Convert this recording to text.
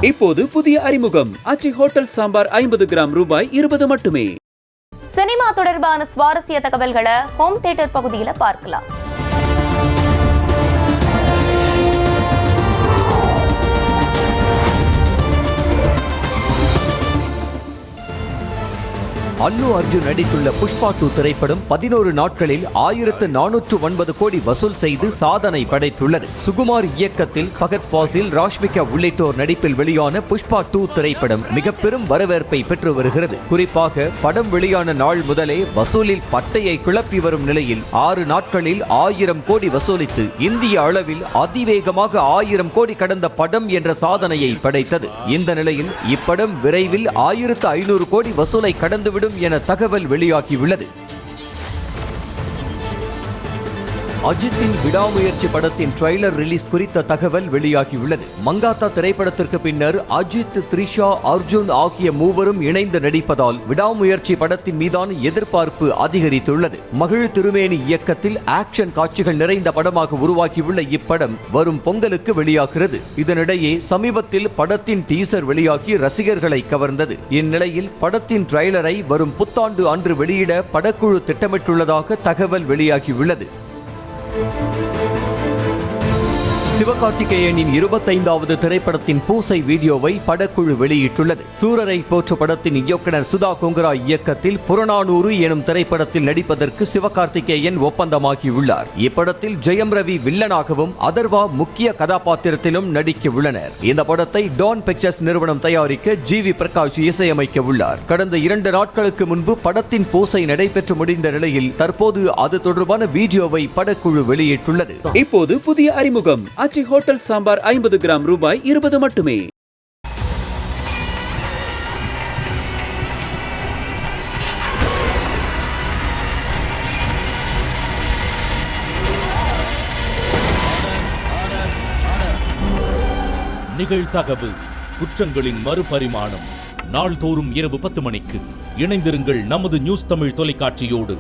இப்போது புதிய அறிமுகம் ஆச்சி ஹோட்டல் சாம்பார் 50 கிராம் ரூபாய் 20 மட்டுமே. சினிமா தொடர்பான சுவாரஸ்ய தகவல்களை ஹோம் தியேட்டர் பகுதியில் பார்க்கலாம். அல்லு அர்ஜுன் நடித்துள்ள புஷ்பா 2 திரைப்படம் 11 நாட்களில் 1409 கோடி வசூல் செய்து சாதனை படைத்துள்ளது. சுகுமார் இயக்கத்தில் பகத் பாசில், ராஷ்மிகா உள்ளிட்டோர் நடிப்பில் வெளியான புஷ்பா 2 திரைப்படம் மிக பெரும் வரவேற்பை பெற்று வருகிறது. குறிப்பாக படம் வெளியான நாள் முதலே வசூலில் பட்டையை கிளப்பி வரும் நிலையில் 6 நாட்களில் 1000 கோடி வசூலித்து இந்திய அளவில் அதிவேகமாக 1000 கோடி கடந்த படம் என்ற சாதனையை படைத்தது. இந்த நிலையில் இப்படம் விரைவில் 1500 கோடி வசூலை கடந்துவிடும் என தகவல் வெளியாகியுள்ளது. அஜித்தின் விடாமுயற்சி படத்தின் ட்ரெய்லர் ரிலீஸ் குறித்த தகவல் வெளியாகியுள்ளது. மங்காத்தா திரைப்படத்திற்கு பின்னர் அஜித், த்ரிஷா, அர்ஜுன் ஆகிய மூவரும் இணைந்து நடிப்பதால் விடாமுயற்சி படத்தின் மீதான எதிர்பார்ப்பு அதிகரித்துள்ளது. மகிழ் திருமேனி இயக்கத்தில் ஆக்ஷன் காட்சிகள் நிறைந்த படமாக உருவாகியுள்ள இப்படம் வரும் பொங்கலுக்கு வெளியாகிறது. இதனிடையே சமீபத்தில் படத்தின் டீசர் வெளியாகி ரசிகர்களை கவர்ந்தது. இந்நிலையில் படத்தின் ட்ரெய்லரை வரும் புத்தாண்டு அன்று வெளியிட படக்குழு திட்டமிட்டுள்ளதாக தகவல் வெளியாகியுள்ளது. சிவகார்த்திகேயனின் 25வது திரைப்படத்தின் பூசை வீடியோவை படக்குழு வெளியிட்டுள்ளது. சூரரை போற்று படத்தின் இயக்குனர் சுதா கொங்கரா இயக்கத்தில் புறநானூறு எனும் திரைப்படத்தில் நடிப்பதற்கு சிவகார்த்திகேயன் ஒப்பந்தமாகியுள்ளார். இப்படத்தில் ஜெயம் ரவி வில்லனாகவும் அதர்வா முக்கிய கதாபாத்திரத்திலும் நடிக்க உள்ளனர். இந்த படத்தை டான் பிக்சர்ஸ் நிறுவனம் தயாரிக்க ஜிவி பிரகாஷ் இசையமைக்க உள்ளார். கடந்த 2 நாட்களுக்கு முன்பு படத்தின் பூசை நடைபெற்று முடிந்த நிலையில் தற்போது அது தொடர்பான வீடியோவை படக்குழு வெளியிட்டுள்ளது. இப்போது புதிய அறிமுகம் ஆச்சி ஹோட்டல் சாம்பார் 50 கிராம் ரூபாய் 20 மட்டுமே. நிகழ்தகவு குற்றங்களின் மறுபரிமாணம். நாள்தோறும் இரவு 10 மணிக்கு இணைந்திருங்கள் நமது நியூஸ் தமிழ் தொலைக்காட்சியோடு.